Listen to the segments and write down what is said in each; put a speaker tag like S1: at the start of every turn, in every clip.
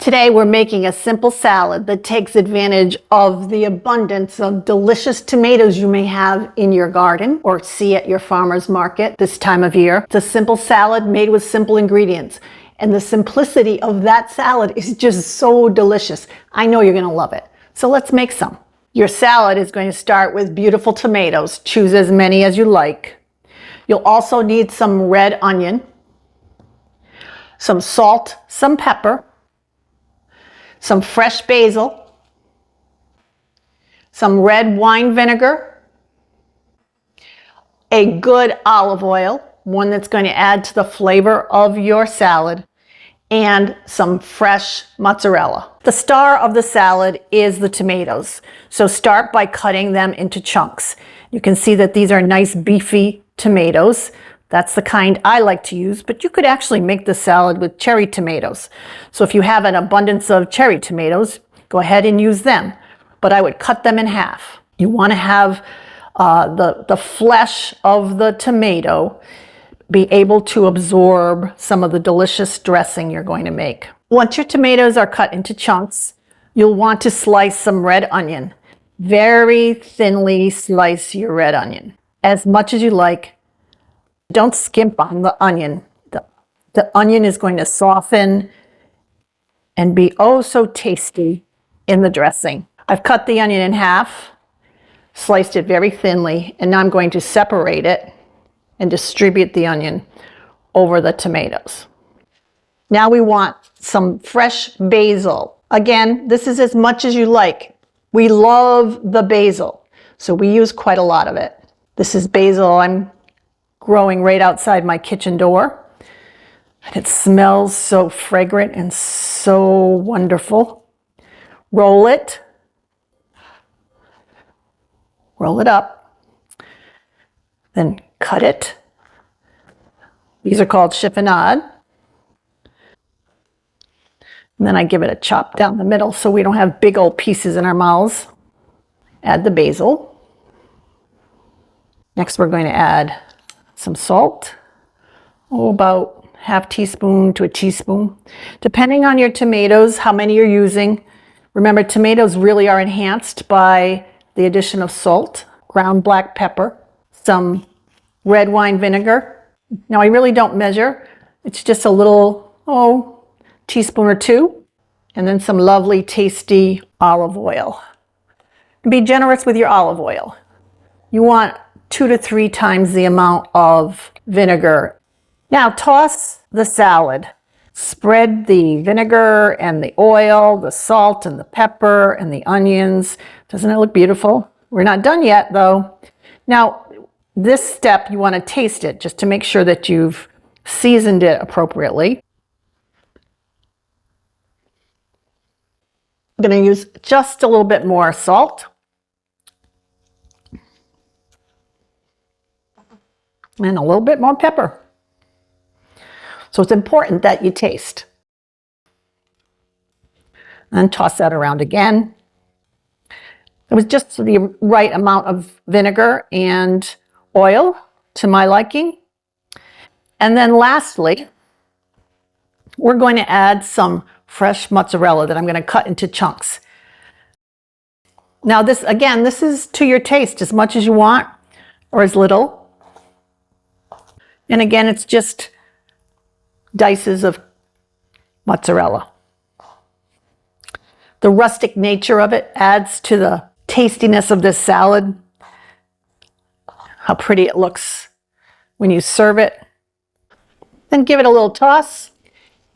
S1: Today we're making a simple salad that takes advantage of the abundance of delicious tomatoes you may have in your garden or see at your farmer's market this time of year. It's a simple salad made with simple ingredients, and the simplicity of that salad is just so delicious. I know you're going to love it. So let's make some. Your salad is going to start with beautiful tomatoes. Choose as many as you like. You'll also need some red onion, some salt, some pepper, some fresh basil, some red wine vinegar, a good olive oil, one that's going to add to the flavor of your salad, and some fresh mozzarella. The star of the salad is the tomatoes, so start by cutting them into chunks. You can see that these are nice beefy tomatoes. That's the kind I like to use, but you could actually make the salad with cherry tomatoes. So if you have an abundance of cherry tomatoes, go ahead and use them, but I would cut them in half. You want to have the flesh of the tomato be able to absorb some of the delicious dressing you're going to make. Once your tomatoes are cut into chunks, you'll want to slice some red onion. Very thinly slice your red onion, as much as you like. Don't skimp on the onion. The onion is going to soften and be oh so tasty in the dressing. I've cut the onion in half, sliced it very thinly, and now I'm going to separate it and distribute the onion over the tomatoes. Now we want some fresh basil. Again, this is as much as you like. We love the basil, so we use quite a lot of it. This is basil I'm growing right outside my kitchen door, and it smells so fragrant and so wonderful. Roll it up, then cut it. These are called chiffonade. And then I give it a chop down the middle so we don't have big old pieces in our mouths. Add the basil. Next we're going to add some salt, about half teaspoon to a teaspoon, depending on your tomatoes, how many you're using. Remember, tomatoes really are enhanced by the addition of salt, ground black pepper, some red wine vinegar. Now I really don't measure. It's just a little, teaspoon or two, and then some lovely tasty olive oil. Be generous with your olive oil. You want 2 to 3 times the amount of vinegar. Now toss the salad. Spread the vinegar and the oil, the salt and the pepper and the onions. Doesn't it look beautiful? We're not done yet though. Now this step you want to taste it just to make sure that you've seasoned it appropriately. I'm going to use just a little bit more salt. And a little bit more pepper. So it's important that you taste. And toss that around again. It was just the right amount of vinegar and oil to my liking. And then lastly, we're going to add some fresh mozzarella that I'm going to cut into chunks. Now this is to your taste, as much as you want or as little. And again, it's just dices of mozzarella. The rustic nature of it adds to the tastiness of this salad. How pretty it looks when you serve it. Then give it a little toss.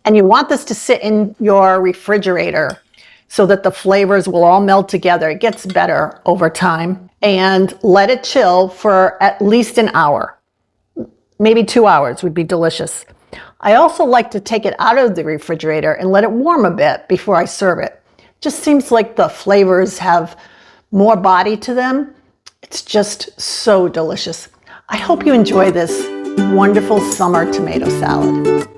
S1: And you want this to sit in your refrigerator so that the flavors will all meld together. It gets better over time. And let it chill for at least an hour. Maybe 2 hours would be delicious. I also like to take it out of the refrigerator and let it warm a bit before I serve it. Just seems like the flavors have more body to them. It's just so delicious. I hope you enjoy this wonderful summer tomato salad.